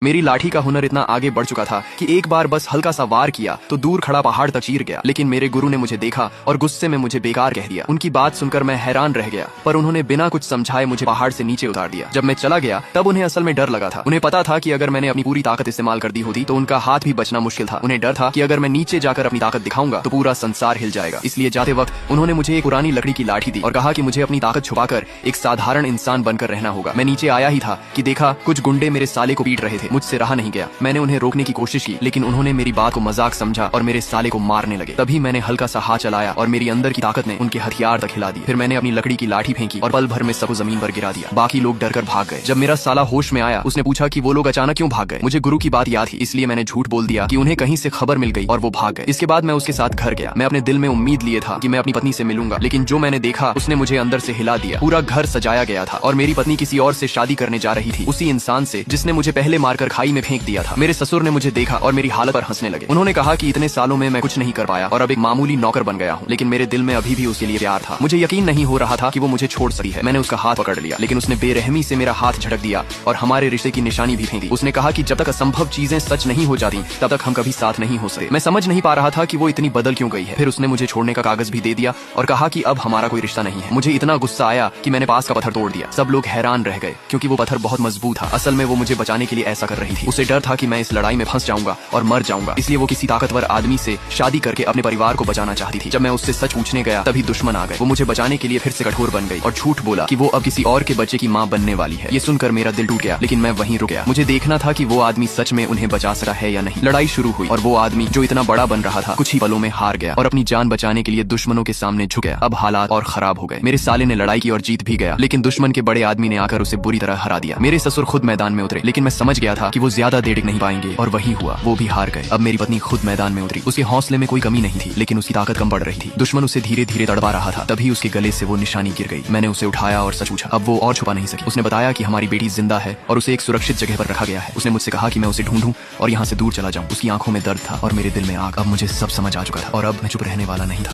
मेरी लाठी का हुनर इतना आगे बढ़ चुका था कि एक बार बस हल्का सा वार किया तो दूर खड़ा पहाड़ तक चीर गया। लेकिन मेरे गुरु ने मुझे देखा और गुस्से में मुझे बेकार कह दिया। उनकी बात सुनकर मैं हैरान रह गया, पर उन्होंने बिना कुछ समझाए मुझे पहाड़ से नीचे उतार दिया। जब मैं चला गया तब उन्हें असल में डर लगा था। उन्हें पता था कि अगर मैंने अपनी पूरी ताकत इस्तेमाल कर दी होती तो उनका हाथ भी बचना मुश्किल था। उन्हें डर था कि अगर मैं नीचे जाकर अपनी ताकत दिखाऊंगा तो पूरा संसार हिल जाएगा। इसलिए जाते वक्त उन्होंने मुझे एक पुरानी लकड़ी की लाठी दी और कहा कि मुझे अपनी ताकत छुपाकर एक साधारण इंसान बनकर रहना होगा। मैं नीचे आया ही था कि देखा कुछ गुंडे मेरे साले को पीट रहे थे। मुझसे रहा नहीं गया। मैंने उन्हें रोकने की कोशिश की, लेकिन उन्होंने मेरी बात को मजाक समझा और मेरे साले को मारने लगे। तभी मैंने हल्का सा हाथ चलाया और मेरी अंदर की ताकत ने उनके हथियार तक हिला दी। फिर मैंने अपनी लकड़ी की लाठी फेंकी और पल भर में सबको जमीन पर गिरा दिया। बाकी लोग डरकर भाग गए। जब मेरा साला होश में आया उसने पूछा कि वो लोग अचानक क्यों भाग गए। मुझे गुरु की बात याद थी, इसलिए मैंने झूठ बोल दिया कि उन्हें कहीं से खबर मिल गई और वो भाग गए। इसके बाद मैं उसके साथ घर गया। मैं अपने दिल में उम्मीद लिए था कि मैं अपनी पत्नी से मिलूंगा, लेकिन जो मैंने देखा उसने मुझे अंदर से हिला दिया। पूरा घर सजाया गया था और मेरी पत्नी किसी और से शादी करने जा रही थी, उसी इंसान से जिसने मुझे पहले मारकर खाई में फेंक दिया था। मेरे ससुर ने मुझे देखा और मेरी हालत पर हंसने लगे। उन्होंने कहा कि इतने सालों में मैं कुछ नहीं कर पाया और अब एक मामूली नौकर बन गया हूँ, लेकिन मेरे दिल में अभी भी उसके लिए प्यार था। मुझे यकीन नहीं हो रहा था कि वो मुझे छोड़ सकती है। मैंने उसका हाथ पकड़ लिया, लेकिन उसने बेरहमी से मेरा हाथ झटक दिया और हमारे रिश्ते की निशानी भी फेंक दी। उसने कहा कि जब तक असंभव चीजें सच नहीं हो जाती तब तक हम कभी साथ नहीं हो सकते। मैं समझ नहीं पा रहा था कि वो इतनी बदल क्यों गई है। फिर उसने मुझे छोड़ने का कागज भी दे दिया और कहा कि अब हमारा कोई रिश्ता नहीं है। मुझे इतना गुस्सा आया कि मैंने पास का पत्थर तोड़ दिया। सब लोग हैरान रह गए क्योंकि वो पत्थर बहुत मजबूत था। असल में वो मुझे बचाने के लिए ऐसा कर रही थी। उसे डर था कि मैं इस लड़ाई में फंस जाऊंगा और मर जाऊंगा, इसलिए वो किसी ताकतवर आदमी से शादी करके अपने परिवार को बचाना चाहती थी। जब मैं उससे सच पूछने गया तभी दुश्मन आ गए। वो मुझे बचाने के लिए फिर से कठोर बन गई और झूठ बोला कि वो अब किसी और के बच्चे की माँ बनने वाली है। ये सुनकर मेरा दिल टूट गया, लेकिन मैं वहीं रुक गया। मुझे देखना था कि वो आदमी सच में उन्हें बचा सकता है या नहीं। लड़ाई शुरू हुई और वो आदमी जो इतना बड़ा बन रहा था कुछ ही पलों में हार गया और अपनी जान बचाने के लिए दुश्मनों के सामने झुक गया। अब हालात और खराब हो गए। मेरे साले ने लड़ाई की और जीत भी गया, लेकिन दुश्मन के बड़े आदमी ने आकर उसे बुरी तरह हरा दिया। मेरे ससुर खुद मैदान में उतरे, लेकिन मैं समझ गया था कि वो ज्यादा देर टिक नहीं पाएंगे और वही हुआ। वो भी हार गए। अब मेरी पत्नी खुद मैदान में उतरी। उसके हौसले में कोई कमी नहीं थी, लेकिन उसकी ताकत कम बढ़ रही थी। दुश्मन उसे धीरे धीरे तड़पा रहा था। तभी उसके गले से वो निशानी गिर गई। मैंने उसे उठाया और सच पूछा। अब वो और छुपा नहीं सकी। उसने बताया कि हमारी बेटी जिंदा है और उसे एक सुरक्षित जगह पर रखा गया है। उसने मुझसे कहा कि मैं उसे ढूंढूं और यहाँ से दूर चला जाऊं। उसकी आंखों में दर्द था और मेरे दिल में आग। अब मुझे सब समझ आ चुका था और अब मैं चुप रहने वाला नहीं था।